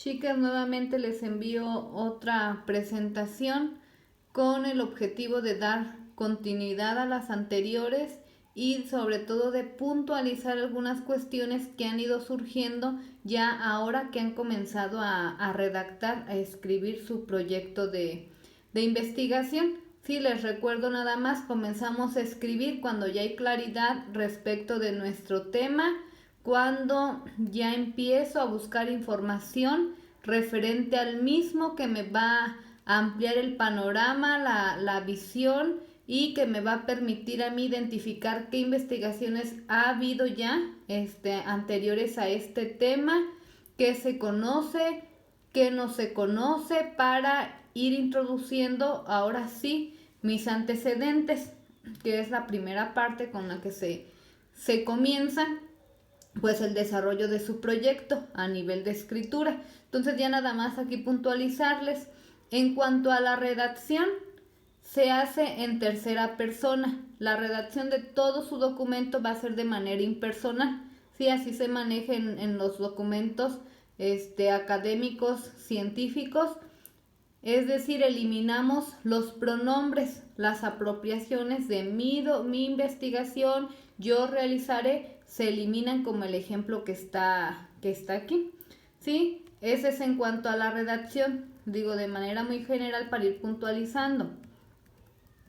Chicas, nuevamente les envío otra presentación con el objetivo de dar continuidad a las anteriores y sobre todo de puntualizar algunas cuestiones que han ido surgiendo ya ahora que han comenzado a redactar, a escribir su proyecto de investigación. Sí, les recuerdo nada más, comenzamos a escribir cuando ya hay claridad respecto de nuestro tema, cuando ya empiezo a buscar información referente al mismo que me va a ampliar el panorama, la visión y que me va a permitir a mí identificar qué investigaciones ha habido ya anteriores a este tema, qué se conoce, qué no se conoce, para ir introduciendo ahora sí mis antecedentes, que es la primera parte con la que se comienza pues el desarrollo de su proyecto a nivel de escritura. Entonces ya nada más aquí puntualizarles en cuanto a la redacción. Se hace en tercera persona. La redacción de todo su documento va a ser de manera impersonal. Sí, así se maneja en los documentos académicos, científicos. Es decir, eliminamos los pronombres, las apropiaciones de mi investigación, yo realizaré, se eliminan como el ejemplo que está aquí. ¿Sí? Ese es en cuanto a la redacción, digo de manera muy general para ir puntualizando.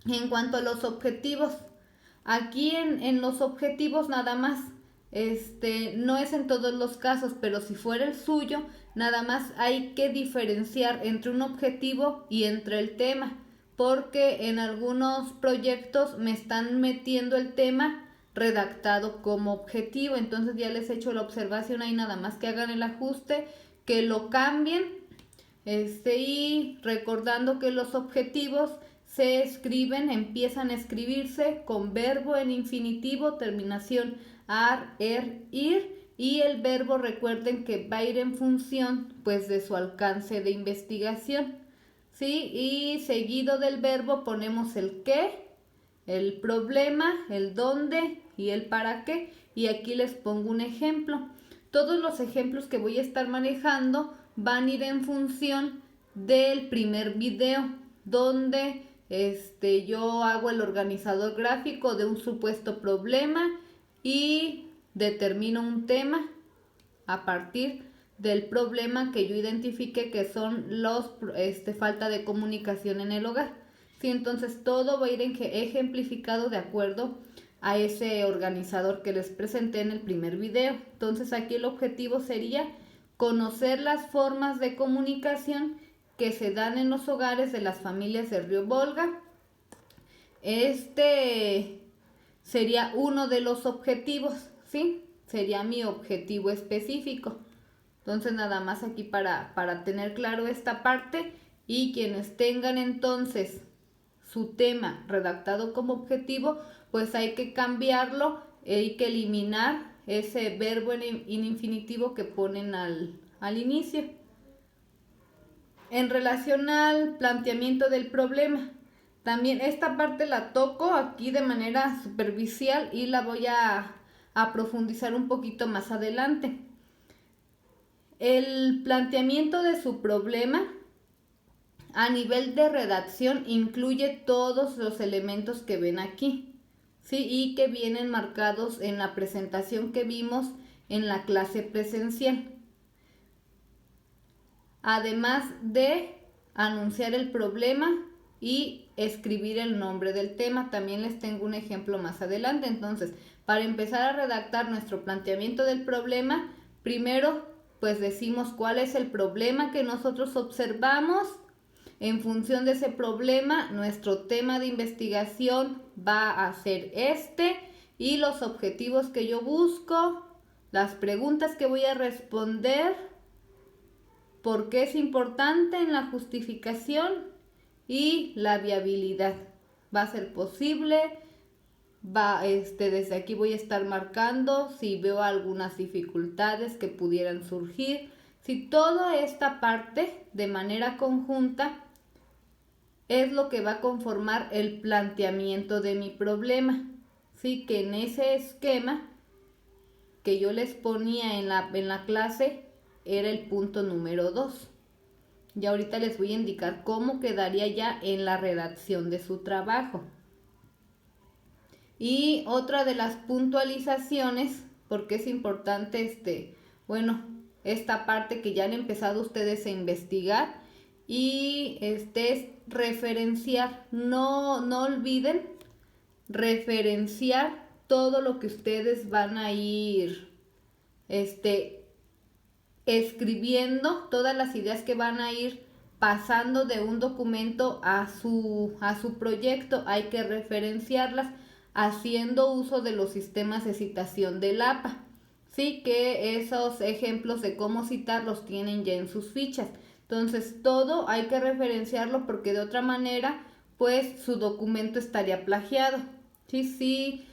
En cuanto a los objetivos, aquí en los objetivos nada más, no es en todos los casos, pero si fuera el suyo, nada más hay que diferenciar entre un objetivo y entre el tema, porque en algunos proyectos me están metiendo el tema redactado como objetivo, entonces ya les he hecho la observación ahí, nada más que hagan el ajuste, que lo cambien, y recordando que los objetivos se escriben, empiezan a escribirse con verbo en infinitivo, terminación ar, ir, y el verbo recuerden que va a ir en función pues de su alcance de investigación, ¿sí? Y seguido del verbo ponemos el qué, el problema, el dónde y el para qué, y aquí les pongo un ejemplo. Todos los ejemplos que voy a estar manejando van a ir en función del primer video, donde yo hago el organizador gráfico de un supuesto problema y determino un tema a partir del problema que yo identifique, que son los falta de comunicación en el hogar. Sí, entonces todo va a ir ejemplificado de acuerdo a ese organizador que les presenté en el primer video. Entonces aquí el objetivo sería conocer las formas de comunicación que se dan en los hogares de las familias de Río Volga. Sería uno de los objetivos, ¿sí? Sería mi objetivo específico. Entonces nada más aquí para tener claro esta parte, y quienes tengan entonces su tema redactado como objetivo, pues hay que cambiarlo, hay que eliminar ese verbo en infinitivo que ponen al inicio. En relación al planteamiento del problema, también esta parte la toco aquí de manera superficial y la voy a profundizar un poquito más adelante. El planteamiento de su problema a nivel de redacción incluye todos los elementos que ven aquí, ¿sí? Y que vienen marcados en la presentación que vimos en la clase presencial. Además de anunciar el problema y escribir el nombre del tema, también les tengo un ejemplo más adelante. Entonces, para empezar a redactar nuestro planteamiento del problema, primero pues decimos cuál es el problema que nosotros observamos. En función de ese problema, nuestro tema de investigación va a ser y los objetivos que yo busco, las preguntas que voy a responder, por qué es importante en la justificación y la viabilidad. ¿Va a ser posible? Desde aquí voy a estar marcando si veo algunas dificultades que pudieran surgir. Si toda esta parte de manera conjunta es lo que va a conformar el planteamiento de mi problema. Sí, que en ese esquema que yo les ponía en la clase era el punto número 2. Y ahorita les voy a indicar cómo quedaría ya en la redacción de su trabajo. Y otra de las puntualizaciones, porque es importante esta parte que ya han empezado ustedes a investigar, y es referenciar. No olviden referenciar todo lo que ustedes van a ir escribiendo, todas las ideas que van a ir pasando de un documento a su proyecto. Hay que referenciarlas haciendo uso de los sistemas de citación del APA. Sí, que esos ejemplos de cómo citar los tienen ya en sus fichas. Entonces todo hay que referenciarlo, porque de otra manera pues su documento estaría plagiado. Sí, sí,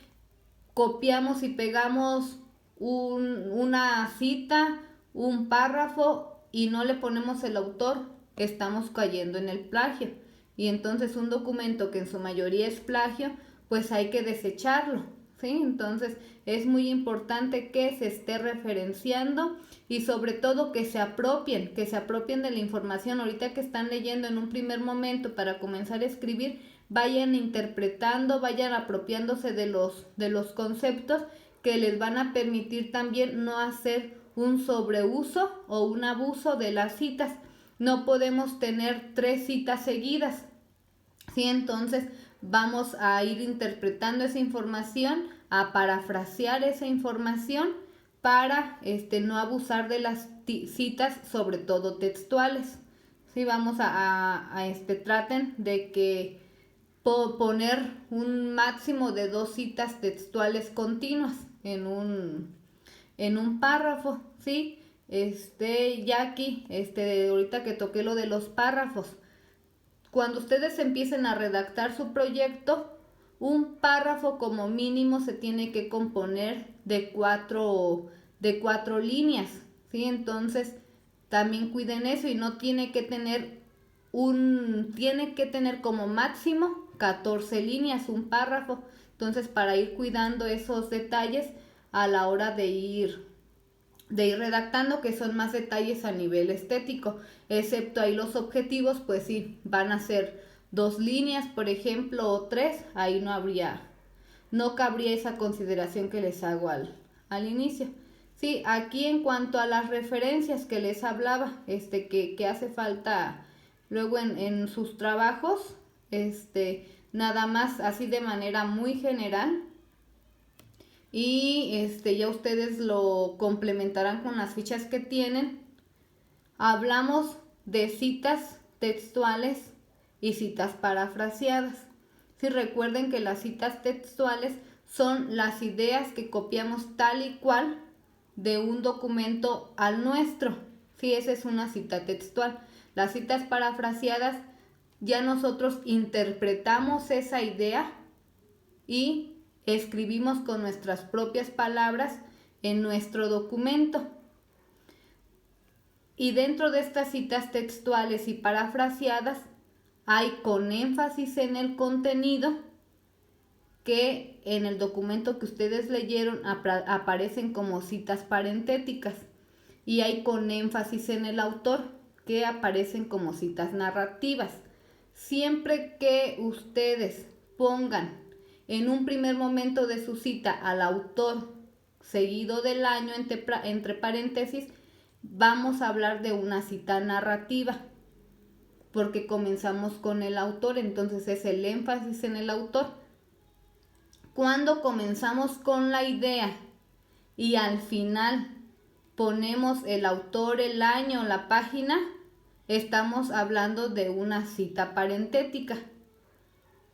copiamos y pegamos una cita, un párrafo, y no le ponemos el autor, estamos cayendo en el plagio. Y entonces un documento que en su mayoría es plagio, pues hay que desecharlo, ¿sí? Entonces es muy importante que se esté referenciando, y sobre todo que se apropien de la información. Ahorita que están leyendo en un primer momento para comenzar a escribir, vayan interpretando, vayan apropiándose de los conceptos que les van a permitir también no hacer un sobreuso o un abuso de las citas. No podemos tener 3 citas seguidas, ¿sí? Entonces vamos a ir interpretando esa información, a parafrasear esa información para no abusar de las citas, sobre todo textuales. Sí, vamos traten de que poner un máximo de 2 citas textuales continuas en un párrafo, ¿sí? Ya aquí, ahorita que toqué lo de los párrafos, cuando ustedes empiecen a redactar su proyecto, un párrafo como mínimo se tiene que componer de cuatro líneas, ¿sí? Entonces también cuiden eso, y no tiene que tener como máximo 14 líneas un párrafo. Entonces, para ir cuidando esos detalles a la hora de ir redactando, que son más detalles a nivel estético, excepto ahí los objetivos, pues sí, van a ser 2 líneas, por ejemplo, o 3, ahí no cabría esa consideración que les hago al inicio. Sí, aquí en cuanto a las referencias que les hablaba, que hace falta luego en sus trabajos, nada más así de manera muy general, y ya ustedes lo complementarán con las fichas que tienen. Hablamos de citas textuales y citas parafraseadas. Si recuerden que las citas textuales son las ideas que copiamos tal y cual de un documento al nuestro. Sí, esa es una cita textual. Las citas parafraseadas, ya nosotros interpretamos esa idea y escribimos con nuestras propias palabras en nuestro documento. Y dentro de estas citas textuales y parafraseadas hay con énfasis en el contenido, que en el documento que ustedes leyeron aparecen como citas parentéticas, y hay con énfasis en el autor, que aparecen como citas narrativas. Siempre que ustedes pongan en un primer momento de su cita al autor seguido del año entre paréntesis, vamos a hablar de una cita narrativa, porque comenzamos con el autor, entonces es el énfasis en el autor. Cuando comenzamos con la idea y al final ponemos el autor, el año, la página, estamos hablando de una cita parentética,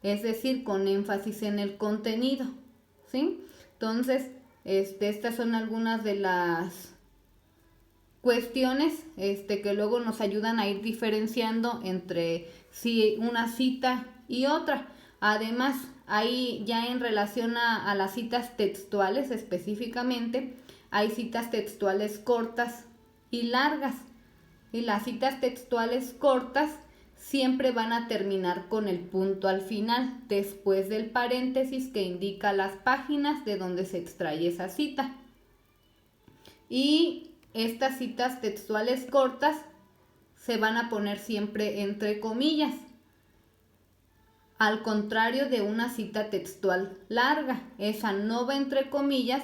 es decir, con énfasis en el contenido, ¿sí? Entonces, estas son algunas de las cuestiones que luego nos ayudan a ir diferenciando entre una cita y otra. Además, ahí ya en relación a las citas textuales específicamente, hay citas textuales cortas y largas. Y las citas textuales cortas siempre van a terminar con el punto al final, después del paréntesis que indica las páginas de donde se extrae esa cita. Y estas citas textuales cortas se van a poner siempre entre comillas, al contrario de una cita textual larga. Esa no va entre comillas,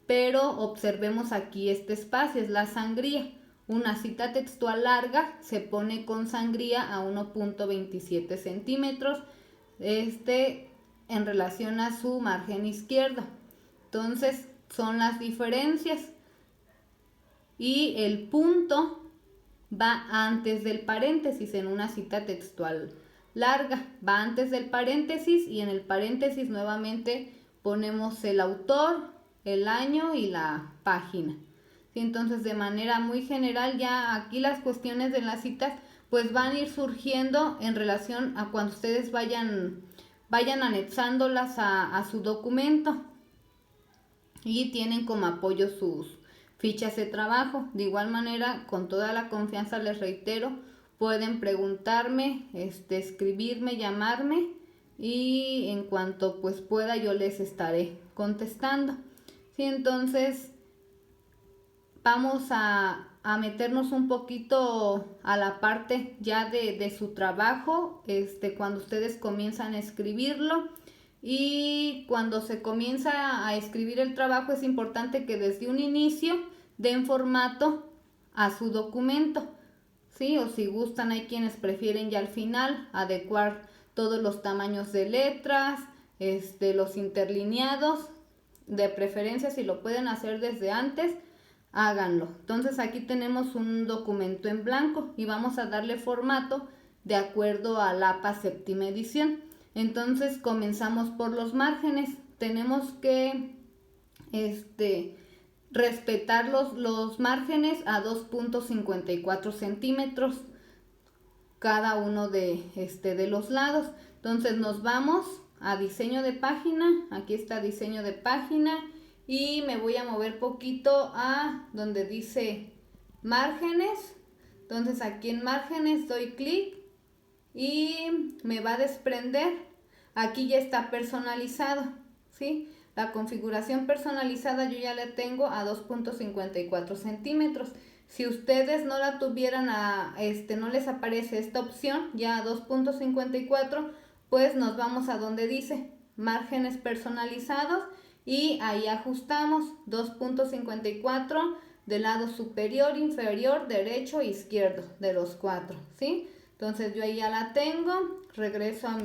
pero observemos aquí este espacio, es la sangría. Una cita textual larga se pone con sangría a 1.27 centímetros en relación a su margen izquierdo. Entonces son las diferencias. Y el punto va antes del paréntesis en una cita textual larga. Va antes del paréntesis y en el paréntesis nuevamente ponemos el autor, el año y la página. ¿Sí? Entonces, de manera muy general, ya aquí las cuestiones de las citas pues van a ir surgiendo en relación a cuando ustedes vayan anexándolas a su documento y tienen como apoyo sus fichas de trabajo. De igual manera, con toda la confianza les reitero, pueden preguntarme, escribirme, llamarme y en cuanto pues pueda yo les estaré contestando. Sí, entonces vamos a meternos un poquito a la parte ya de su trabajo, cuando ustedes comienzan a escribirlo. Y cuando se comienza a escribir el trabajo es importante que desde un inicio den formato a su documento, ¿sí? O si gustan, hay quienes prefieren ya al final adecuar todos los tamaños de letras, los interlineados. De preferencia, si lo pueden hacer desde antes, háganlo. Entonces aquí tenemos un documento en blanco y vamos a darle formato de acuerdo a la APA séptima edición. Entonces comenzamos por los márgenes. Tenemos que respetar los márgenes a 2.54 centímetros cada uno de los lados. Entonces nos vamos a diseño de página. Aquí está diseño de página y me voy a mover poquito a donde dice márgenes. Entonces aquí en márgenes doy clic y me va a desprender. Aquí ya está personalizado, ¿sí? La configuración personalizada yo ya la tengo a 2.54 centímetros. Si ustedes no la tuvieran no les aparece esta opción ya a 2.54, pues nos vamos a donde dice márgenes personalizados y ahí ajustamos 2.54 del lado superior, inferior, derecho e izquierdo de los cuatro, ¿sí? Entonces yo ahí ya la tengo, regreso a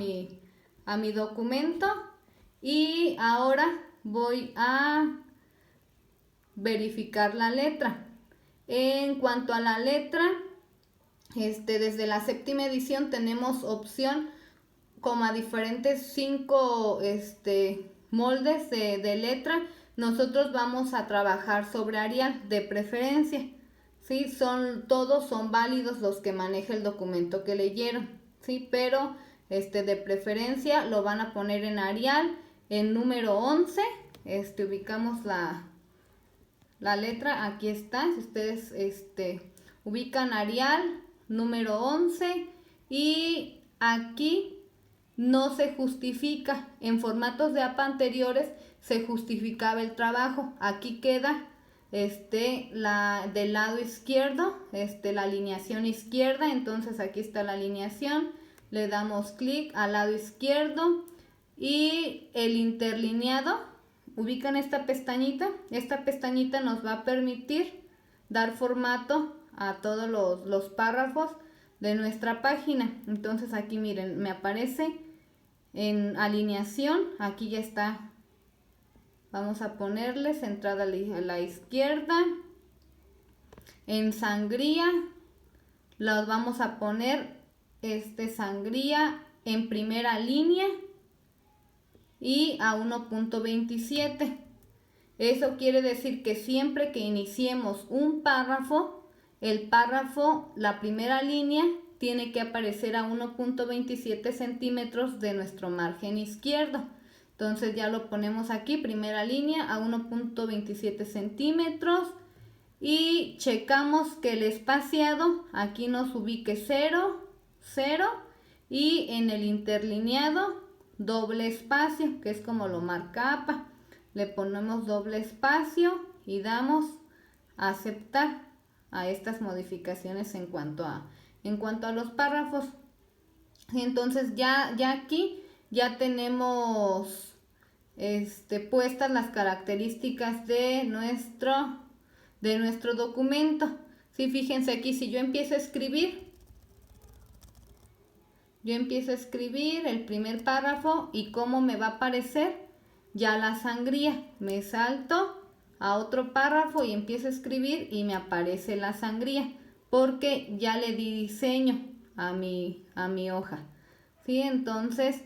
mi documento y ahora voy a verificar la letra. En cuanto a la letra, desde la séptima edición tenemos opción como a diferentes 5 moldes de letra. Nosotros vamos a trabajar sobre Arial de preferencia, ¿sí? Todos son válidos los que maneja el documento que leyeron, ¿sí? Pero de preferencia lo van a poner en Arial, en número 11, ubicamos la letra, aquí está, si ustedes ubican Arial, número 11, y aquí no se justifica, en formatos de APA anteriores se justificaba el trabajo, aquí queda del lado izquierdo, la alineación izquierda. Entonces aquí está la alineación, le damos clic al lado izquierdo y el interlineado, ubican esta pestañita nos va a permitir dar formato a todos los párrafos de nuestra página. Entonces aquí miren, me aparece en alineación, aquí ya está. Vamos a ponerle centrada a la izquierda. En sangría, los vamos a poner sangría en primera línea y a 1.27. Eso quiere decir que siempre que iniciemos un párrafo, la primera línea tiene que aparecer a 1.27 centímetros de nuestro margen izquierdo. Entonces ya lo ponemos aquí, primera línea a 1.27 centímetros y checamos que el espaciado aquí nos ubique 0, 0 y en el interlineado doble espacio, que es como lo marca APA. Le ponemos doble espacio y damos a aceptar. a estas modificaciones en cuanto a los párrafos. Entonces ya aquí ya tenemos puestas las características de nuestro documento. Sí, fíjense aquí, si yo empiezo a escribir el primer párrafo, y cómo me va a aparecer ya la sangría. Me salto a otro párrafo y empiezo a escribir y me aparece la sangría, porque ya le di diseño a mi hoja. ¿Sí? Entonces,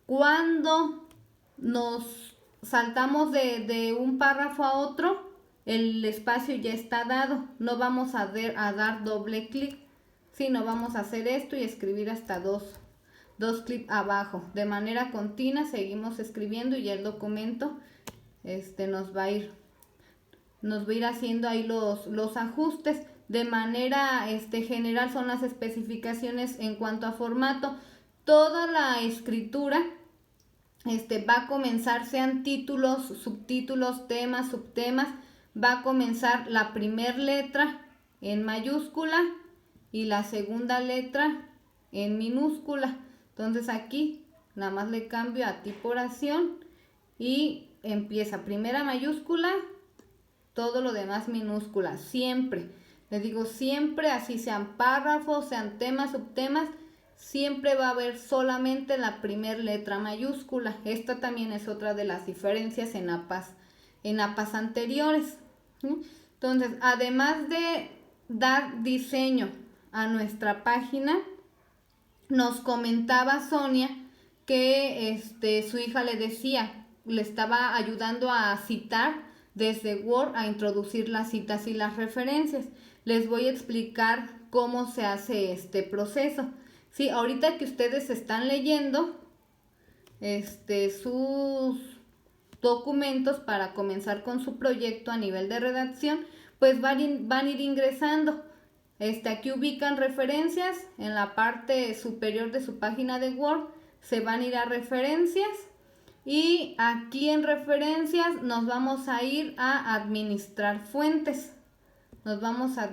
cuando nos saltamos de un párrafo a otro, el espacio ya está dado. No vamos a dar doble clic, sino vamos a hacer esto y escribir hasta dos clics abajo. De manera continua seguimos escribiendo y ya el documento nos va a ir haciendo ahí los ajustes. De manera general son las especificaciones en cuanto a formato. Toda la escritura va a comenzar, sean títulos, subtítulos, temas, subtemas, va a comenzar la primera letra en mayúscula y la segunda letra en minúscula. Entonces aquí nada más le cambio a tipo oración y empieza primera mayúscula, todo lo demás minúscula. Siempre, les digo, siempre, así sean párrafos, sean temas, subtemas, siempre va a haber solamente la primera letra mayúscula. Esta también es otra de las diferencias en APAs anteriores. Entonces, además de dar diseño a nuestra página, nos comentaba Sonia que su hija le estaba ayudando a citar desde Word, a introducir las citas y las referencias. Les voy a explicar cómo se hace este proceso. Sí, ahorita que ustedes están leyendo sus documentos para comenzar con su proyecto a nivel de redacción, pues van a ir ingresando. Aquí ubican referencias en la parte superior de su página de Word, se van a ir a referencias y aquí en referencias nos vamos a ir a administrar fuentes. Vamos a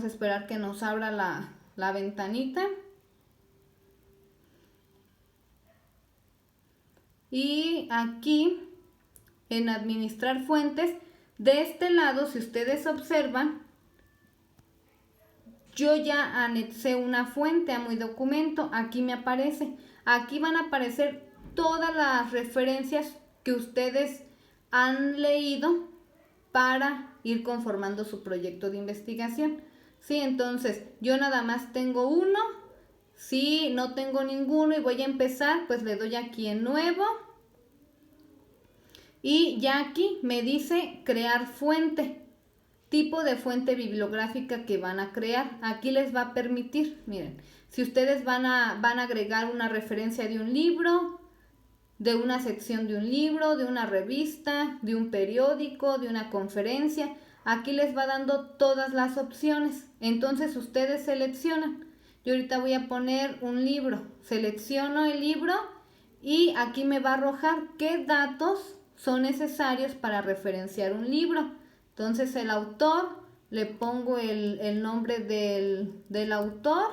esperar que nos abra la ventanita. Y aquí en administrar fuentes, de este lado, si ustedes observan, yo ya anexé una fuente a mi documento. Aquí me aparece. Aquí van a aparecer todas las referencias que ustedes han leído para ir conformando su proyecto de investigación. Sí, entonces yo nada más tengo uno. Si no tengo ninguno y voy a empezar, pues le doy aquí en nuevo. Y ya aquí me dice crear fuente, tipo de fuente bibliográfica que van a crear. Aquí les va a permitir, miren, si ustedes van a agregar una referencia de un libro, de una sección de un libro, de una revista, de un periódico, de una conferencia, aquí les va dando todas las opciones. Entonces ustedes seleccionan. Yo ahorita voy a poner un libro, selecciono el libro y aquí me va a arrojar qué datos son necesarios para referenciar un libro. Entonces el autor, le pongo el nombre del autor.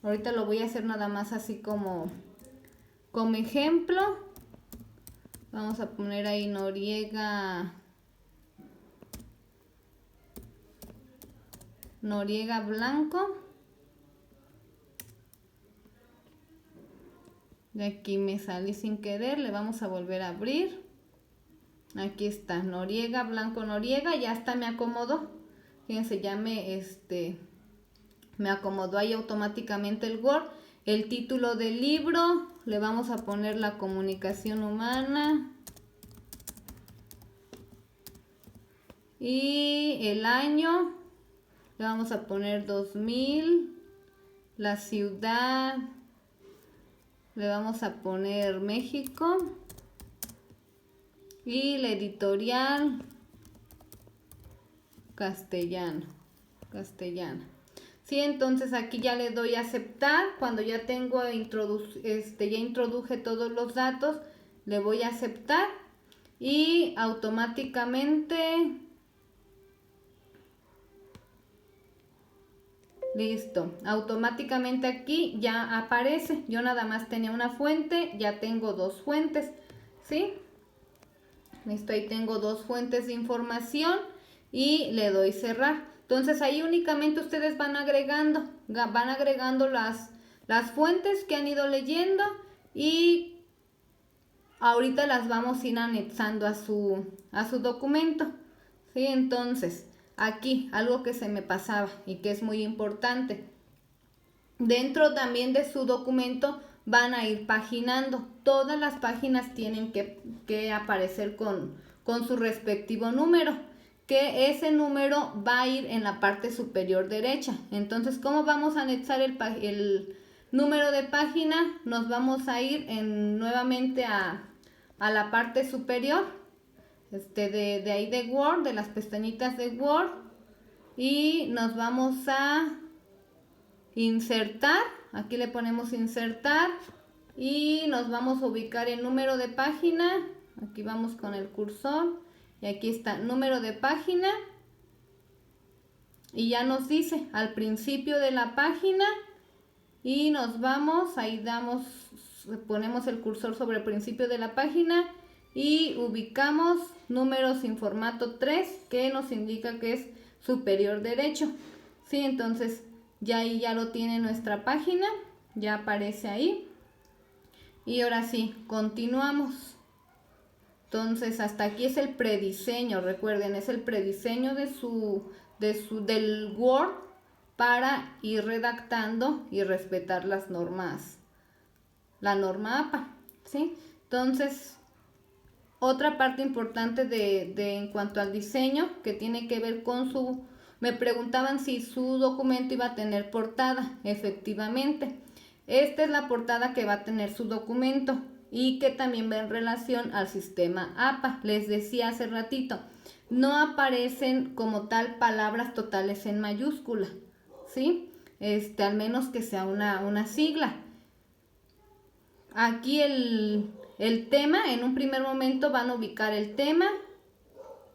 Ahorita lo voy a hacer nada más así como ejemplo. Vamos a poner ahí Noriega Blanco. De aquí me salí sin querer, le vamos a volver a abrir. Aquí está, Noriega Blanco Noriega, ya está, me acomodó. Fíjense, ya me acomodó ahí automáticamente el Word. El título del libro, le vamos a poner La comunicación humana. Y el año, le vamos a poner 2000. La ciudad, le vamos a poner México. Y la editorial, castellana. Sí, entonces aquí ya le doy a aceptar. Cuando ya tengo ya introduje todos los datos, le voy a aceptar y automáticamente, listo, automáticamente aquí ya aparece. Yo nada más tenía una fuente, ya tengo dos fuentes, ¿sí? Listo, ahí tengo dos fuentes de información y le doy cerrar. Entonces ahí únicamente ustedes van agregando las fuentes que han ido leyendo y ahorita las vamos a ir anexando a su documento, ¿sí? Entonces, aquí algo que se me pasaba y que es muy importante. Dentro también de su documento van a ir paginando. Todas las páginas tienen que aparecer con su respectivo número, que ese número va a ir en la parte superior derecha. Entonces, ¿cómo vamos a anexar el número de página? Nos vamos a ir nuevamente a la parte superior de ahí de Word, de las pestañitas de Word, y nos vamos a insertar. Aquí le ponemos insertar y nos vamos a ubicar el número de página. Aquí vamos con el cursor y aquí está número de página y ya nos dice al principio de la página y nos vamos, ahí ponemos el cursor sobre el principio de la página y ubicamos números sin formato 3, que nos indica que es superior derecho, ¿sí? Entonces ya ahí ya lo tiene nuestra página, ya aparece ahí. Y ahora sí, continuamos. Entonces hasta aquí es el prediseño, recuerden, es el prediseño del Word para ir redactando y respetar las normas, la norma APA, ¿sí? Entonces, otra parte importante en cuanto al diseño que tiene que ver con me preguntaban si su documento iba a tener portada. Efectivamente, esta es la portada que va a tener su documento y que también va en relación al sistema APA. Les decía hace ratito, no aparecen como tal palabras totales en mayúscula, ¿sí? Al menos que sea una sigla. Aquí el tema, en un primer momento van a ubicar el tema.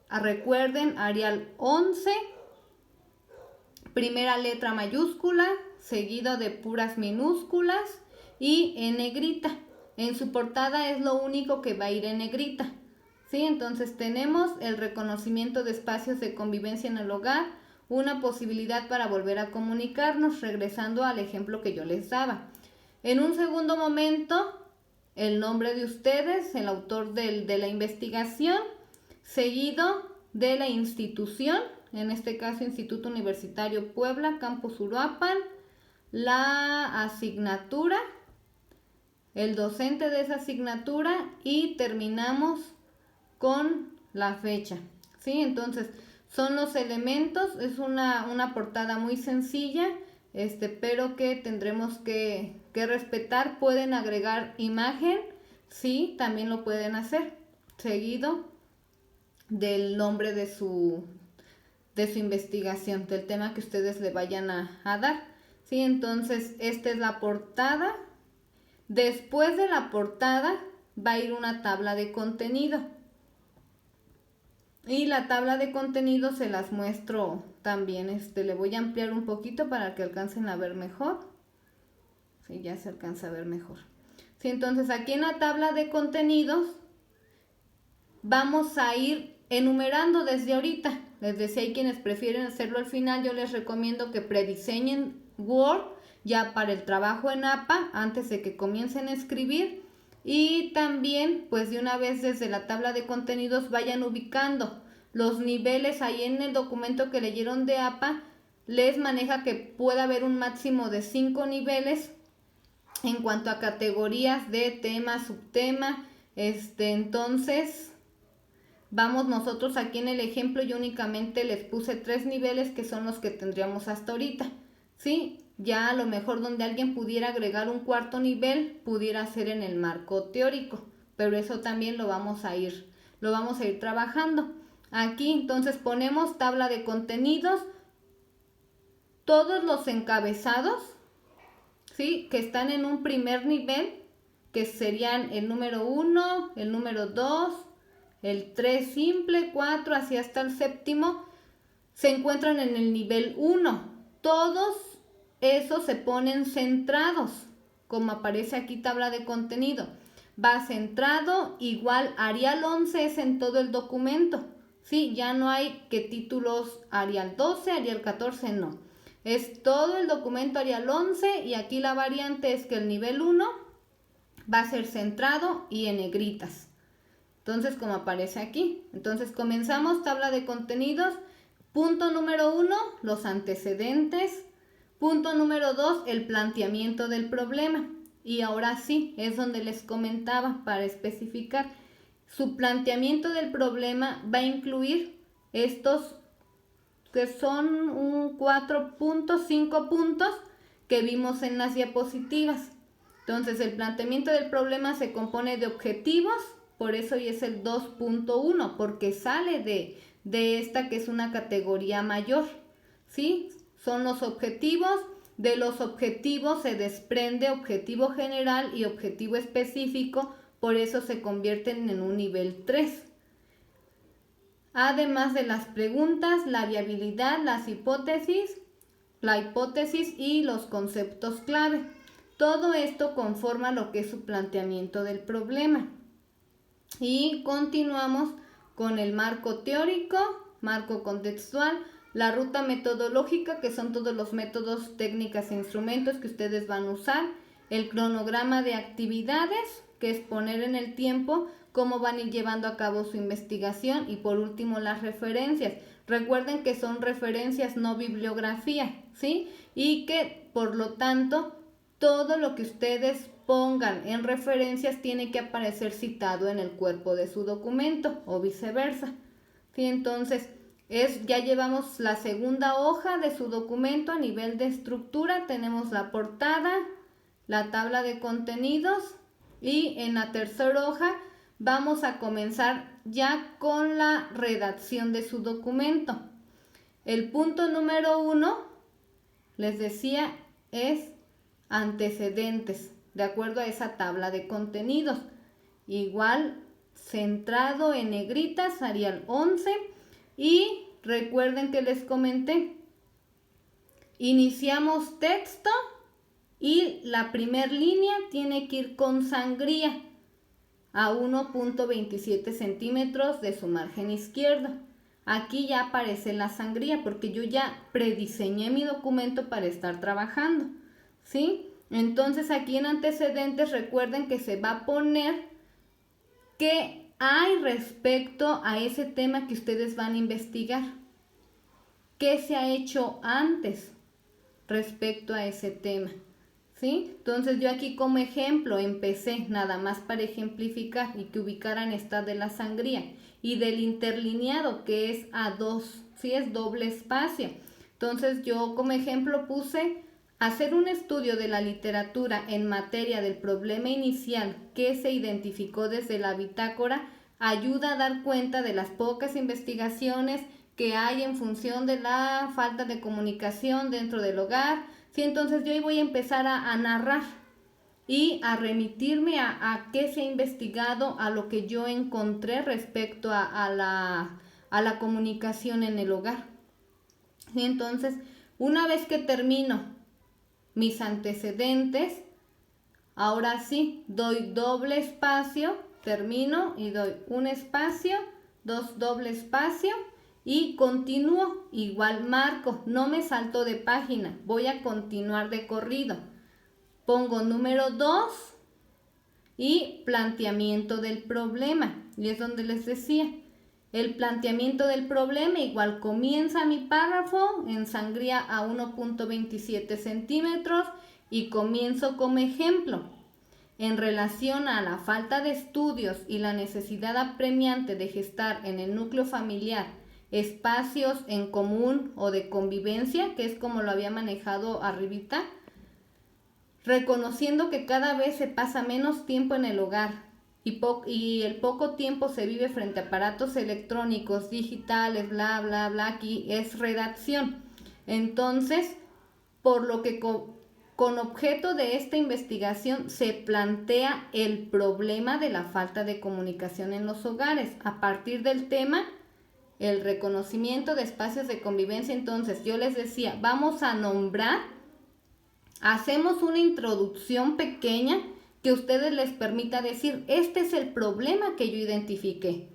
Recuerden, Arial 11, primera letra mayúscula, seguido de puras minúsculas y en negrita. En su portada es lo único que va a ir en negrita, ¿sí? Entonces tenemos el reconocimiento de espacios de convivencia en el hogar, una posibilidad para volver a comunicarnos, regresando al ejemplo que yo les daba. En un segundo momento, el nombre de ustedes, el autor de la investigación, seguido de la institución, en este caso Instituto Universitario Puebla, Campus Uruapan, la asignatura, el docente de esa asignatura y terminamos con la fecha, ¿sí? Entonces, son los elementos, es una portada muy sencilla, pero que tendremos que respetar. Pueden agregar imagen, sí, también lo pueden hacer, seguido del nombre de su investigación, del tema que ustedes le vayan a dar, sí. Entonces, esta es la portada. Después de la portada va a ir una tabla de contenido. Y la tabla de contenido se las muestro también. Le voy a ampliar un poquito para que alcancen a ver mejor. Sí, ya se alcanza a ver mejor. Sí, entonces aquí en la tabla de contenidos vamos a ir enumerando desde ahorita. Les decía, hay quienes prefieren hacerlo al final. Yo les recomiendo que prediseñen Word ya para el trabajo en APA antes de que comiencen a escribir. Y también, pues de una vez desde la tabla de contenidos vayan ubicando los niveles. Ahí en el documento que leyeron de APA les maneja que pueda haber un máximo de 5 niveles en cuanto a categorías de tema, subtema. Entonces, vamos nosotros aquí en el ejemplo, yo únicamente les puse 3 niveles que son los que tendríamos hasta ahorita, ¿sí? Ya a lo mejor donde alguien pudiera agregar un cuarto nivel, pudiera ser en el marco teórico, pero eso también lo vamos a ir trabajando. Aquí entonces ponemos tabla de contenidos, todos los encabezados, ¿sí? Que están en un primer nivel, que serían el número 1, el número 2, el 3 simple, 4, así hasta el séptimo, se encuentran en el nivel 1. Todos esos se ponen centrados, como aparece aquí tabla de contenido. Va centrado, igual Arial 11 es en todo el documento. Sí, ya no hay que títulos Arial 12, Arial 14, no. Es todo el documento Arial 11 y aquí la variante es que el nivel 1 va a ser centrado y en negritas. Entonces, como aparece aquí. Entonces, comenzamos tabla de contenidos. Punto número 1, los antecedentes. Punto número 2, el planteamiento del problema. Y ahora sí, es donde les comentaba para especificar. Su planteamiento del problema va a incluir estos que son 4 puntos, 5 puntos que vimos en las diapositivas. Entonces, el planteamiento del problema se compone de objetivos, por eso hoy es el 2.1, porque sale de esta que es una categoría mayor, ¿sí? Son los objetivos. De los objetivos se desprende objetivo general y objetivo específico, por eso se convierten en un nivel 3. Además de las preguntas, la viabilidad, la hipótesis y los conceptos clave. Todo esto conforma lo que es su planteamiento del problema. Y continuamos con el marco teórico, marco contextual, la ruta metodológica, que son todos los métodos, técnicas e instrumentos que ustedes van a usar, el cronograma de actividades, que es poner en el tiempo cómo van a ir llevando a cabo su investigación, y por último las referencias. Recuerden que son referencias, no bibliografía, ¿sí? Y que por lo tanto todo lo que ustedes pongan en referencias tiene que aparecer citado en el cuerpo de su documento o viceversa, ¿sí? Entonces, ya llevamos la segunda hoja de su documento a nivel de estructura. Tenemos la portada, la tabla de contenidos y en la tercera hoja vamos a comenzar ya con la redacción de su documento. El punto número 1, les decía, es antecedentes, de acuerdo a esa tabla de contenidos. Igual, centrado en negritas, Arial 11. Y recuerden que les comenté, iniciamos texto y la primer línea tiene que ir con sangría a 1.27 centímetros de su margen izquierdo. Aquí ya aparece la sangría porque yo ya prediseñé mi documento para estar trabajando, ¿sí? Entonces aquí en antecedentes recuerden que se va a poner que hay respecto a ese tema que ustedes van a investigar. ¿Qué se ha hecho antes respecto a ese tema? ¿Sí? Entonces yo aquí como ejemplo empecé nada más para ejemplificar y que ubicaran esta de la sangría y del interlineado que es A2, ¿sí? Es doble espacio. Entonces yo como ejemplo puse hacer un estudio de la literatura en materia del problema inicial que se identificó desde la bitácora ayuda a dar cuenta de las pocas investigaciones que hay en función de la falta de comunicación dentro del hogar. Sí, entonces yo hoy voy a empezar a narrar y a remitirme a qué se ha investigado, a lo que yo encontré respecto a la comunicación en el hogar. Sí, entonces, una vez que termino mis antecedentes, ahora sí, doy doble espacio, termino y doy un espacio, dos doble espacio y continúo, igual marco, no me salto de página, voy a continuar de corrido. Pongo número 2 y planteamiento del problema, y es donde les decía, el planteamiento del problema igual comienza mi párrafo en sangría a 1.27 centímetros y comienzo como ejemplo. En relación a la falta de estudios y la necesidad apremiante de gestar en el núcleo familiar espacios en común o de convivencia, que es como lo había manejado arribita, reconociendo que cada vez se pasa menos tiempo en el hogar y el poco tiempo se vive frente a aparatos electrónicos, digitales, bla, bla, bla, aquí es redacción. Entonces, por lo que con objeto de esta investigación se plantea el problema de la falta de comunicación en los hogares. A partir del tema, el reconocimiento de espacios de convivencia, entonces yo les decía, vamos a nombrar, hacemos una introducción pequeña que a ustedes les permita decir, este es el problema que yo identifiqué.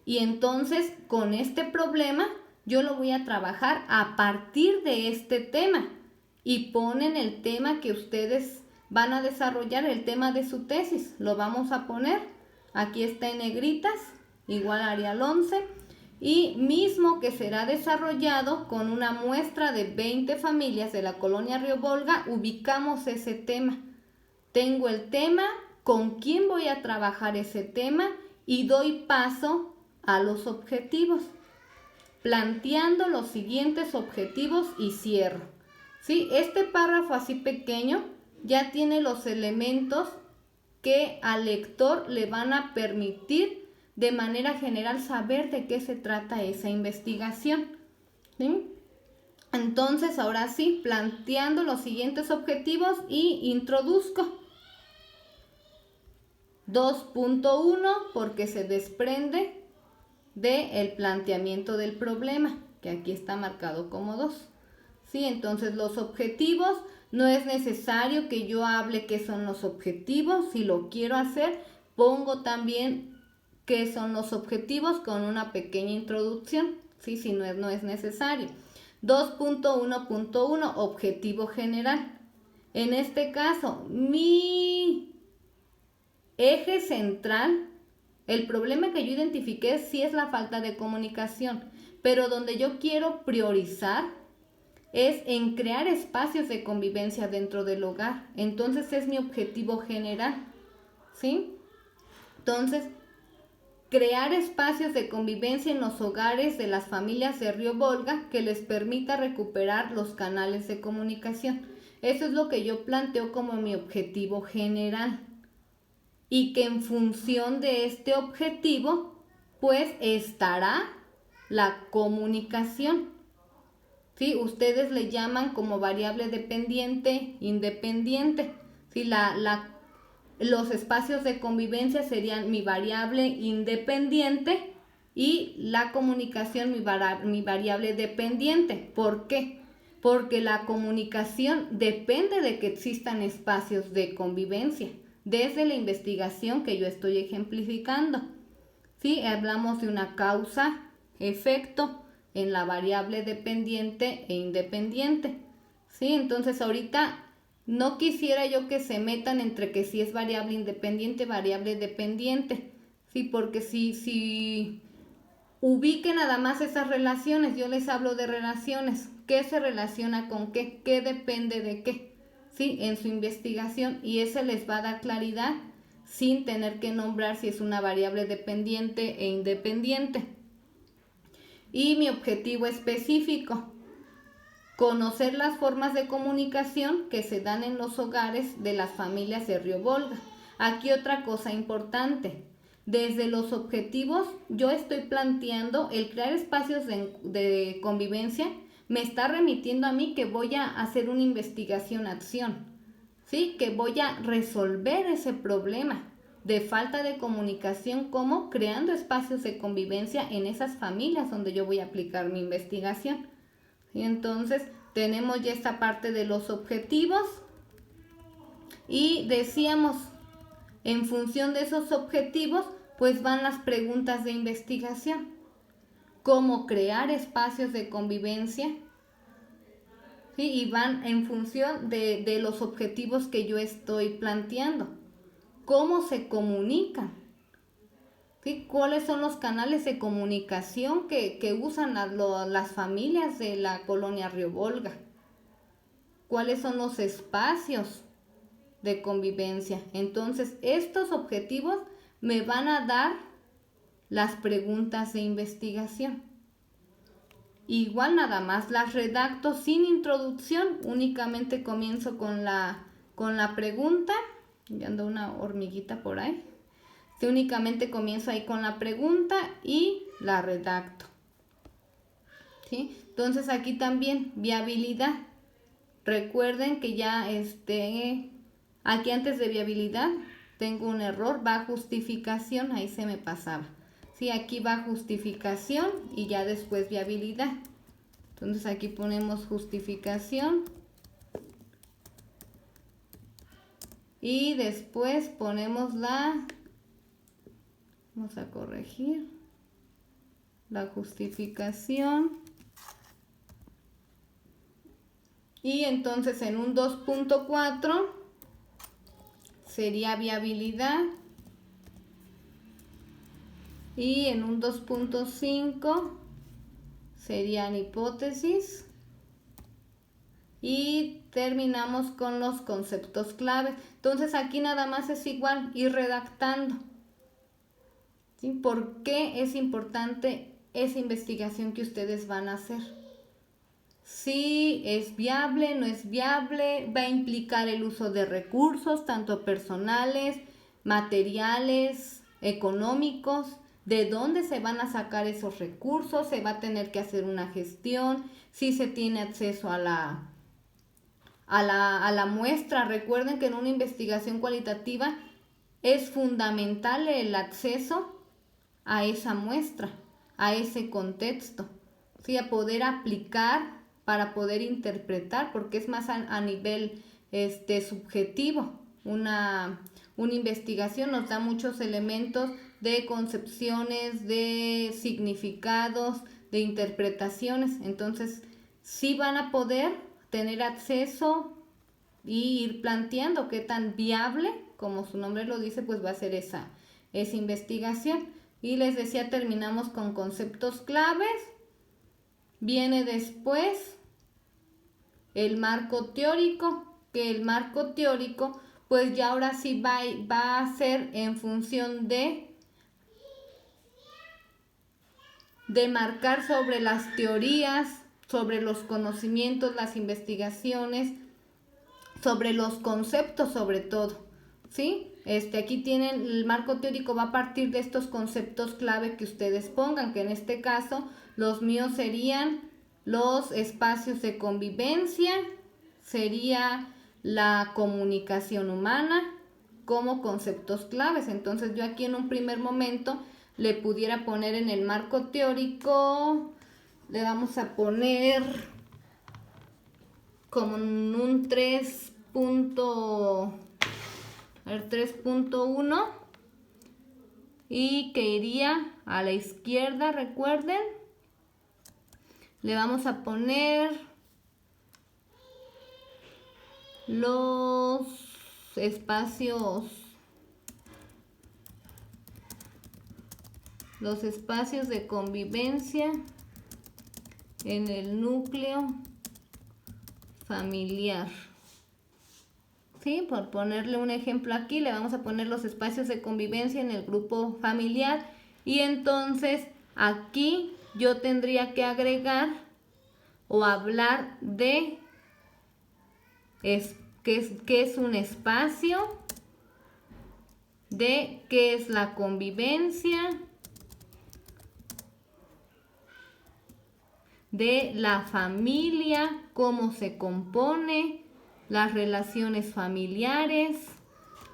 Y entonces con este problema yo lo voy a trabajar a partir de este tema. Y ponen el tema que ustedes van a desarrollar, el tema de su tesis. Lo vamos a poner, aquí está en negritas, igual Arial 11. Y mismo que será desarrollado con una muestra de 20 familias de la colonia Río Volga, ubicamos ese tema. Tengo el tema, con quién voy a trabajar ese tema y doy paso a los objetivos, planteando los siguientes objetivos y cierro. ¿Sí? Este párrafo así pequeño ya tiene los elementos que al lector le van a permitir de manera general saber de qué se trata esa investigación. ¿Sí? Entonces, ahora sí, planteando los siguientes objetivos y introduzco. 2.1 porque se desprende del planteamiento del problema, que aquí está marcado como 2. ¿Sí? Entonces, los objetivos, no es necesario que yo hable qué son los objetivos. Si lo quiero hacer, pongo también qué son los objetivos con una pequeña introducción. ¿Sí? Si no es necesario. 2.1.1, objetivo general. En este caso, mi eje central, el problema que yo identifiqué sí es la falta de comunicación, pero donde yo quiero priorizar es en crear espacios de convivencia dentro del hogar. Entonces es mi objetivo general, ¿sí? Entonces, crear espacios de convivencia en los hogares de las familias de Río Volga que les permita recuperar los canales de comunicación. Eso es lo que yo planteo como mi objetivo general. Y que en función de este objetivo, pues estará la comunicación. ¿Sí? Ustedes le llaman como variable dependiente, independiente. ¿Sí? Los espacios de convivencia serían mi variable independiente y la comunicación mi variable dependiente. ¿Por qué? Porque la comunicación depende de que existan espacios de convivencia, desde la investigación que yo estoy ejemplificando. ¿Sí? Hablamos de una causa-efecto en la variable dependiente e independiente. ¿Sí? Entonces ahorita no quisiera yo que se metan entre que si es variable independiente, variable dependiente. ¿Sí? Porque si ubiquen nada más esas relaciones, yo les hablo de relaciones. ¿Qué se relaciona con qué? ¿Qué depende de qué? ¿Sí? En su investigación, y eso les va a dar claridad sin tener que nombrar si es una variable dependiente e independiente. Y mi objetivo específico, conocer las formas de comunicación que se dan en los hogares de las familias de Río Volga. Aquí otra cosa importante, desde los objetivos yo estoy planteando el crear espacios de convivencia, me está remitiendo a mí que voy a hacer una investigación-acción, ¿sí? Que voy a resolver ese problema de falta de comunicación, como creando espacios de convivencia en esas familias donde yo voy a aplicar mi investigación. Y entonces tenemos ya esta parte de los objetivos y decíamos, en función de esos objetivos, pues van las preguntas de investigación. ¿Cómo crear espacios de convivencia? ¿Sí? Y van en función de los objetivos que yo estoy planteando. ¿Cómo se comunican? ¿Sí? ¿Cuáles son los canales de comunicación que usan las familias de la colonia Río Volga? ¿Cuáles son los espacios de convivencia? Entonces, estos objetivos me van a dar las preguntas de investigación. Igual nada más las redacto sin introducción, únicamente comienzo con la pregunta. Ya ando una hormiguita por ahí. Únicamente comienzo ahí con la pregunta y la redacto. ¿Sí? Entonces aquí también viabilidad. recuerden que ya aquí antes de viabilidad tengo un error, va justificación, ahí se me pasaba. Sí, aquí va justificación y ya después viabilidad. Entonces aquí ponemos justificación y después ponemos vamos a corregir, la justificación. Y entonces en un 2.4 sería viabilidad. Y en un 2.5 serían hipótesis. Y terminamos con los conceptos claves. Entonces aquí nada más es igual ir redactando. ¿Sí? ¿Por qué es importante esa investigación que ustedes van a hacer? Si es viable, no es viable, va a implicar el uso de recursos, tanto personales, materiales, económicos, de dónde se van a sacar esos recursos, se va a tener que hacer una gestión, si se tiene acceso a la muestra. Recuerden que en una investigación cualitativa es fundamental el acceso a esa muestra, a ese contexto, ¿sí? A poder aplicar para poder interpretar, porque es más a nivel subjetivo. Una investigación nos da muchos elementos de concepciones, de significados, de interpretaciones. Entonces, sí van a poder tener acceso y ir planteando qué tan viable, como su nombre lo dice, pues va a ser esa investigación. Y les decía, terminamos con conceptos claves. Viene después el marco teórico, que el marco teórico pues ya ahora sí va a ser en función de marcar sobre las teorías, sobre los conocimientos, las investigaciones, sobre los conceptos sobre todo, ¿sí? Aquí tienen el marco teórico, va a partir de estos conceptos clave que ustedes pongan, que en este caso los míos serían los espacios de convivencia, sería la comunicación humana como conceptos claves. Entonces yo aquí en un primer momento le pudiera poner en el marco teórico, le vamos a poner como un 3.1 y que iría a la izquierda, recuerden. Le vamos a poner los espacios de convivencia en el núcleo familiar. ¿Sí? Por ponerle un ejemplo aquí, le vamos a poner los espacios de convivencia en el grupo familiar. Y entonces aquí yo tendría que agregar o hablar de qué es un espacio, de qué es la convivencia, de la familia, cómo se compone, las relaciones familiares,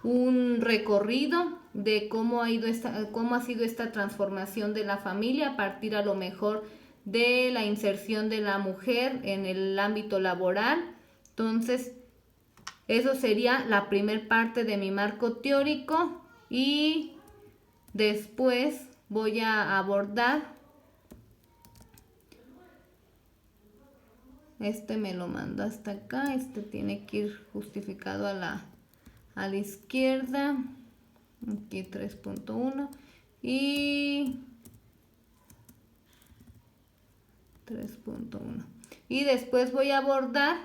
un recorrido de cómo ha sido esta transformación de la familia a partir a lo mejor de la inserción de la mujer en el ámbito laboral. Entonces, eso sería la primer parte de mi marco teórico y después voy a abordar me lo manda hasta acá, tiene que ir justificado a la izquierda, aquí 3.1 y 3.1 y después voy a abordar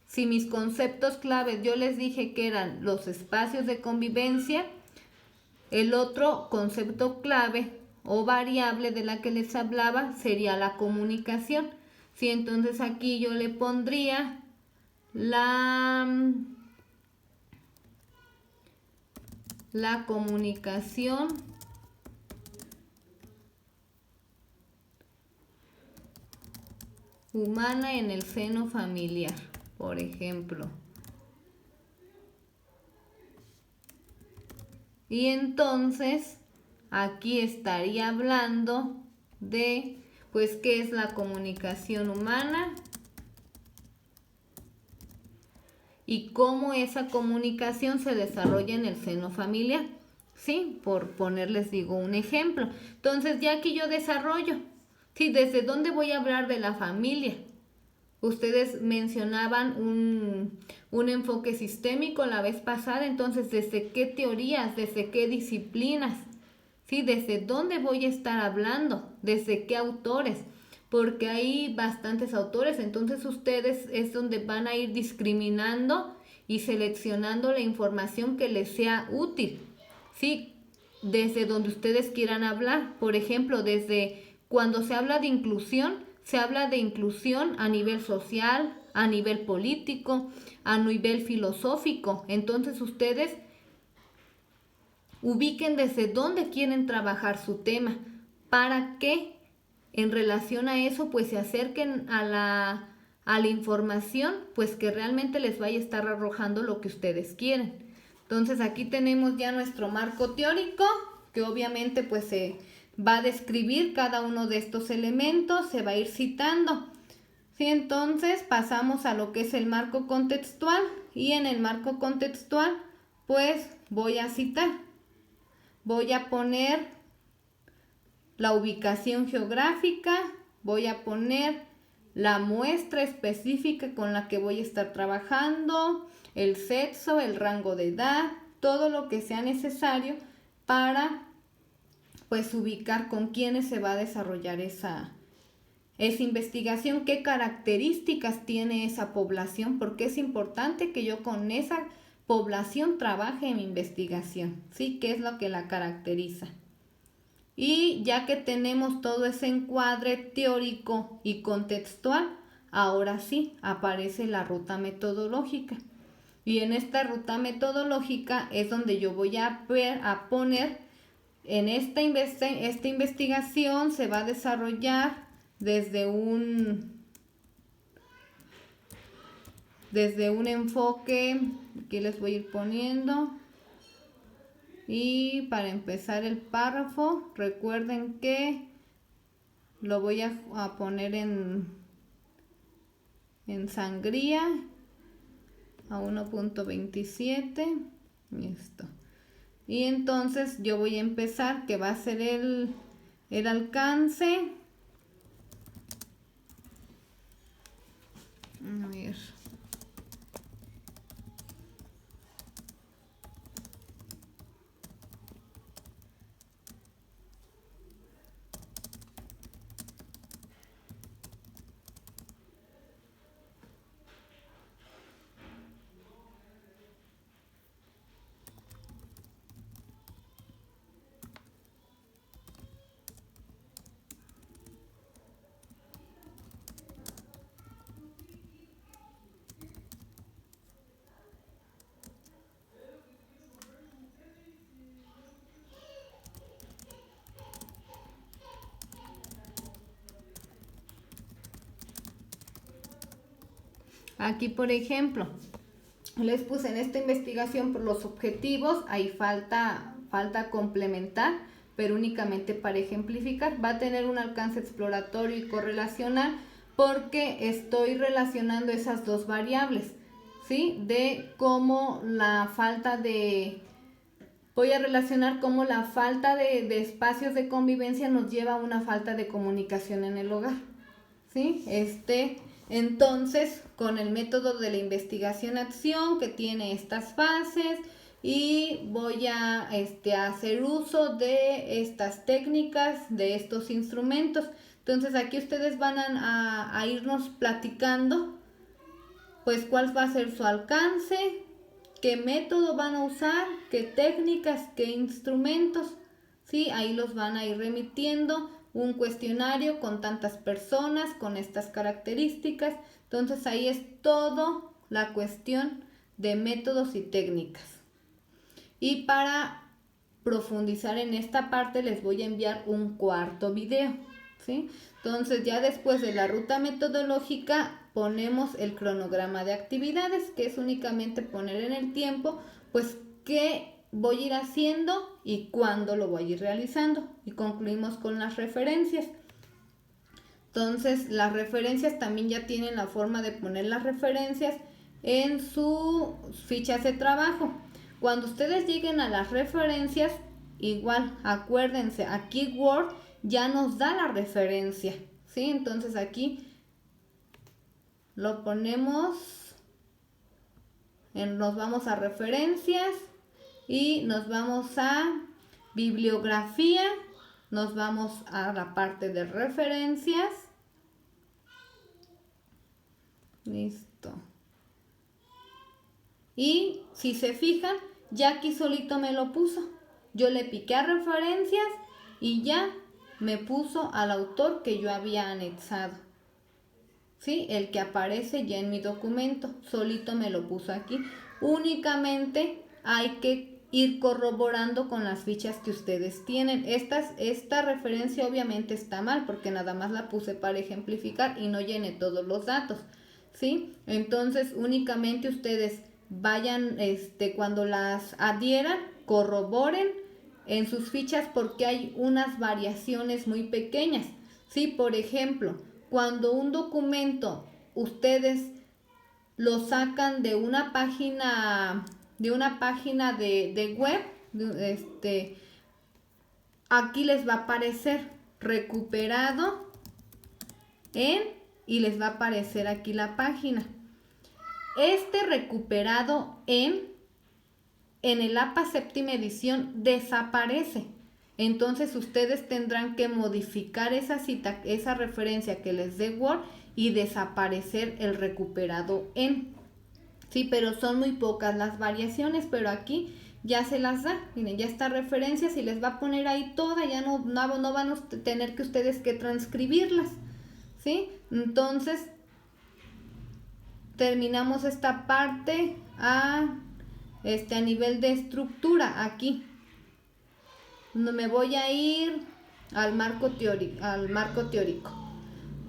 si mis conceptos claves, yo les dije que eran los espacios de convivencia, el otro concepto clave o variable de la que les hablaba sería la comunicación. Sí, entonces aquí yo le pondría la comunicación humana en el seno familiar. por ejemplo. Y entonces aquí estaría hablando de, pues, qué es la comunicación humana y cómo esa comunicación se desarrolla en el seno familiar. Sí, por ponerles, digo, un ejemplo. Entonces, ya aquí yo desarrollo, sí, ¿desde dónde voy a hablar de la familia? Ustedes mencionaban un enfoque sistémico la vez pasada, entonces, ¿desde qué teorías, desde qué disciplinas? ¿Sí? ¿Desde dónde voy a estar hablando? ¿Desde qué autores? Porque hay bastantes autores, entonces ustedes es donde van a ir discriminando y seleccionando la información que les sea útil. ¿Sí? Desde donde ustedes quieran hablar. Por ejemplo, desde cuando se habla de inclusión, se habla de inclusión a nivel social, a nivel político, a nivel filosófico. Entonces ustedes ubiquen desde dónde quieren trabajar su tema para que en relación a eso pues se acerquen a la información pues que realmente les vaya a estar arrojando lo que ustedes quieren. Entonces aquí tenemos ya nuestro marco teórico que obviamente pues se va a describir cada uno de estos elementos, se va a ir citando. Sí, entonces pasamos a lo que es el marco contextual y en el marco contextual pues voy a citar. Voy a poner la ubicación geográfica, voy a poner la muestra específica con la que voy a estar trabajando, el sexo, el rango de edad, todo lo que sea necesario para pues ubicar con quiénes se va a desarrollar esa investigación, qué características tiene esa población, porque es importante que yo con esa población trabaje en mi investigación, ¿sí? ¿Qué es lo que la caracteriza? Y ya que tenemos todo ese encuadre teórico y contextual, ahora sí aparece la ruta metodológica. Y en esta ruta metodológica es donde yo voy a poner en esta investigación se va a desarrollar desde un enfoque, aquí les voy a ir poniendo. Y para empezar el párrafo, recuerden que lo voy a poner en sangría a 1.27. Listo. Y entonces yo voy a empezar, que va a ser el alcance. A ver. Aquí, por ejemplo, les puse en esta investigación por los objetivos, ahí falta complementar, pero únicamente para ejemplificar. Va a tener un alcance exploratorio y correlacional porque estoy relacionando esas dos variables, ¿sí? De cómo la falta de... Voy a relacionar cómo la falta de espacios de convivencia nos lleva a una falta de comunicación en el hogar, ¿sí? Entonces, con el método de la investigación-acción que tiene estas fases y voy a hacer uso de estas técnicas, de estos instrumentos. Entonces, aquí ustedes van a irnos platicando, pues, cuál va a ser su alcance, qué método van a usar, qué técnicas, qué instrumentos, ¿sí? Ahí los van a ir remitiendo. Un cuestionario con tantas personas, con estas características. Entonces ahí es todo la cuestión de métodos y técnicas. Y para profundizar en esta parte les voy a enviar un cuarto video. ¿sí? Entonces ya después de la ruta metodológica ponemos el cronograma de actividades, que es únicamente poner en el tiempo, pues qué voy a ir haciendo y cuándo lo voy a ir realizando. Y concluimos con las referencias. Entonces las referencias también ya tienen la forma de poner las referencias en sus fichas de trabajo. Cuando ustedes lleguen a las referencias, igual acuérdense, aquí Word ya nos da la referencia, ¿sí? Entonces aquí lo ponemos, nos vamos a referencias y nos vamos a bibliografía, nos vamos a la parte de referencias. Listo. Y si se fijan, ya aquí solito me lo puso. Yo le piqué a referencias y ya me puso al autor que yo había anexado. ¿Sí? El que aparece ya en mi documento, solito me lo puso aquí. Únicamente hay que ir corroborando con las fichas que ustedes tienen. Esta referencia obviamente está mal porque nada más la puse para ejemplificar y no llené todos los datos, ¿sí? Entonces únicamente ustedes vayan, cuando las adhieran, corroboren en sus fichas porque hay unas variaciones muy pequeñas, ¿sí? Por ejemplo, cuando un documento ustedes lo sacan de una página de web, aquí les va a aparecer recuperado y les va a aparecer aquí la página. Este recuperado en el APA séptima edición desaparece. Entonces ustedes tendrán que modificar esa cita, esa referencia que les dé Word y desaparecer el recuperado en. Sí, pero son muy pocas las variaciones, pero aquí ya se las da. Miren, ya está referencia, si les va a poner ahí toda, ya no van a tener que ustedes que transcribirlas. ¿Sí? Entonces, terminamos esta parte a nivel de estructura aquí. Me voy a ir al marco teórico.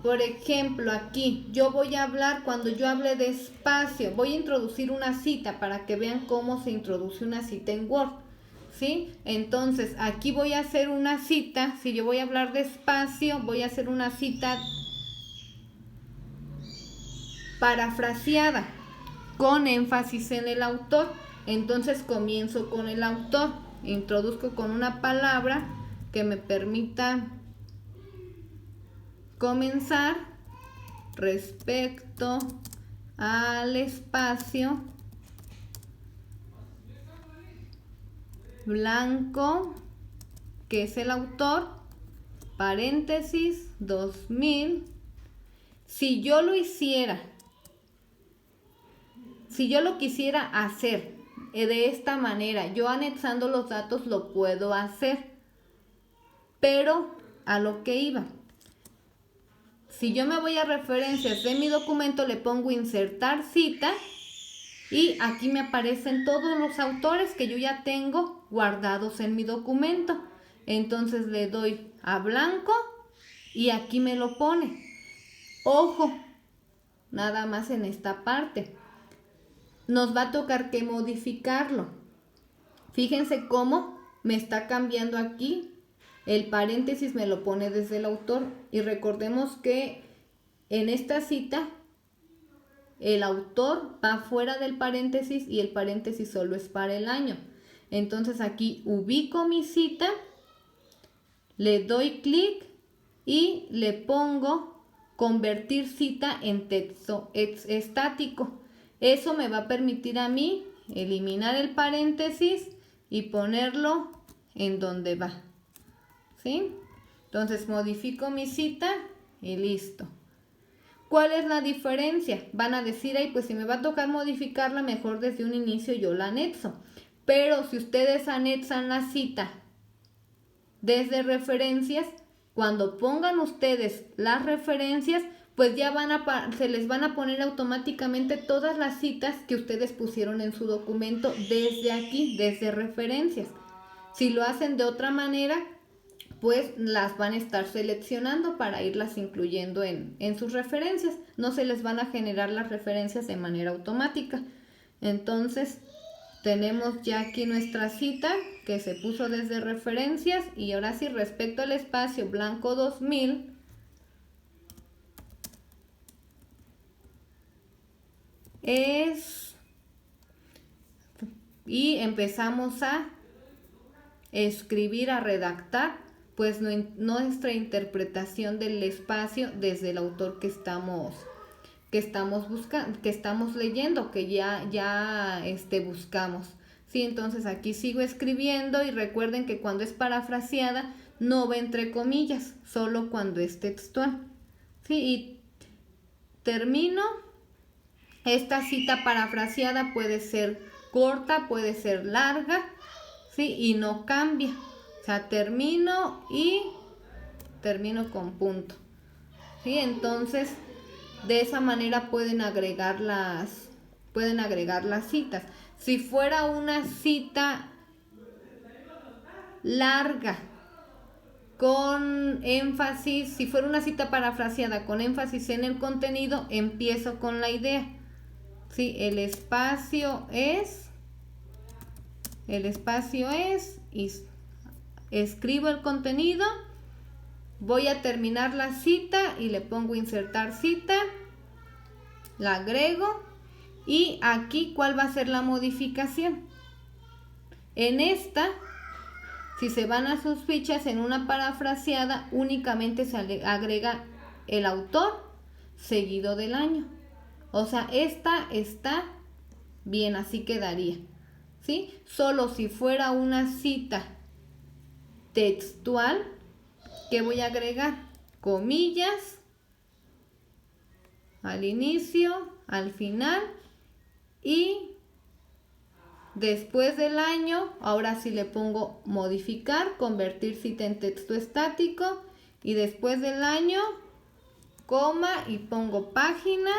Por ejemplo, aquí yo voy a hablar, cuando yo hable de espacio, voy a introducir una cita para que vean cómo se introduce una cita en Word, ¿sí? Entonces, aquí voy a hacer una cita, si yo voy a hablar de espacio, voy a hacer una cita parafraseada, con énfasis en el autor. Entonces comienzo con el autor, introduzco con una palabra que me permita comenzar respecto al espacio Blanco, que es el autor, paréntesis 2000. Si yo lo quisiera hacer de esta manera, yo anexando los datos lo puedo hacer, pero a lo que iba, si yo me voy a referencias de mi documento, le pongo insertar cita y aquí me aparecen todos los autores que yo ya tengo guardados en mi documento. Entonces le doy a blanco y aquí me lo pone. Ojo, nada más en esta parte. Nos va a tocar que modificarlo. Fíjense cómo me está cambiando aquí. El paréntesis me lo pone desde el autor. Y recordemos que en esta cita el autor va fuera del paréntesis y el paréntesis solo es para el año. Entonces aquí ubico mi cita, le doy clic y le pongo convertir cita en texto estático. Eso me va a permitir a mí eliminar el paréntesis y ponerlo en donde va. ¿Sí? Entonces modifico mi cita y listo. ¿Cuál es la diferencia? Van a decir, ay, pues si me va a tocar modificarla, mejor desde un inicio yo la anexo. Pero si ustedes anexan la cita desde referencias, cuando pongan ustedes las referencias, pues ya se les van a poner automáticamente todas las citas que ustedes pusieron en su documento desde aquí, desde referencias. Si lo hacen de otra manera, pues las van a estar seleccionando para irlas incluyendo en sus referencias. No se les van a generar las referencias de manera automática. Entonces, tenemos ya aquí nuestra cita que se puso desde referencias, y ahora sí, respecto al espacio blanco 2000, y empezamos a escribir, a redactar pues nuestra interpretación del espacio desde el autor que estamos buscando, que estamos leyendo, que ya buscamos. Sí, entonces aquí sigo escribiendo, y recuerden que cuando es parafraseada no va entre comillas, solo cuando es textual. Sí, y termino. Esta cita parafraseada puede ser corta, puede ser larga, ¿sí? Y no cambia. O sea, termino con punto. ¿Sí? Entonces, de esa manera pueden agregar las citas. Si fuera una cita larga con énfasis, si fuera una cita parafraseada con énfasis en el contenido, empiezo con la idea. Sí, el espacio es, y escribo el contenido, voy a terminar la cita y le pongo insertar cita, la agrego, y aquí ¿cuál va a ser la modificación? En esta, si se van a sus fichas, en una parafraseada únicamente se agrega el autor seguido del año. O sea, esta está bien, así quedaría, ¿sí? Solo si fuera una cita textual, ¿qué voy a agregar? Comillas al inicio, al final, y después del año, ahora sí le pongo modificar, convertir cita en texto estático, y después del año, coma, y pongo página,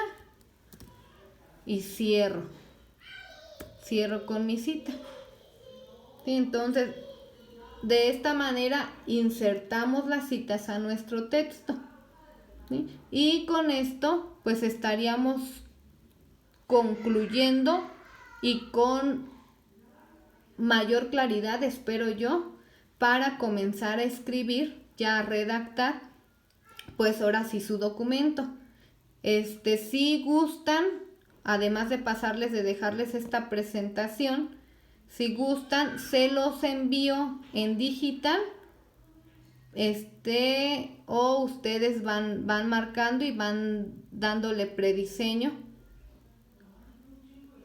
y cierro con mi cita. ¿Sí? Entonces, de esta manera insertamos las citas a nuestro texto. ¿Sí? Y con esto pues estaríamos concluyendo, y con mayor claridad, espero yo, para comenzar a escribir, ya a redactar, pues ahora sí su documento. Si gustan, además de pasarles, de dejarles esta presentación, si gustan, se los envío en digital, o ustedes van marcando y van dándole prediseño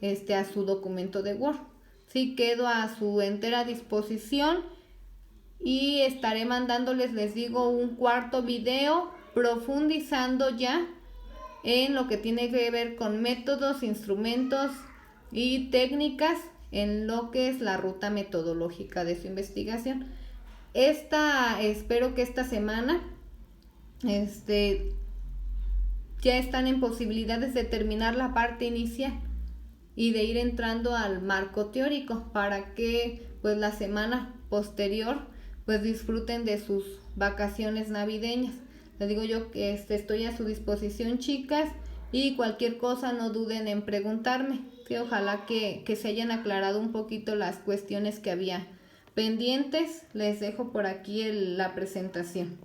a su documento de Word. Sí, quedo a su entera disposición, y estaré mandándoles, les digo, un cuarto video profundizando ya en lo que tiene que ver con métodos, instrumentos y técnicas en lo que es la ruta metodológica de su investigación. Espero que esta semana ya están en posibilidades de terminar la parte inicial y de ir entrando al marco teórico, para que pues la semana posterior pues disfruten de sus vacaciones navideñas. Les digo yo que estoy a su disposición, chicas, y cualquier cosa no duden en preguntarme. Sí, ojalá que se hayan aclarado un poquito las cuestiones que había pendientes. Les dejo por aquí la presentación.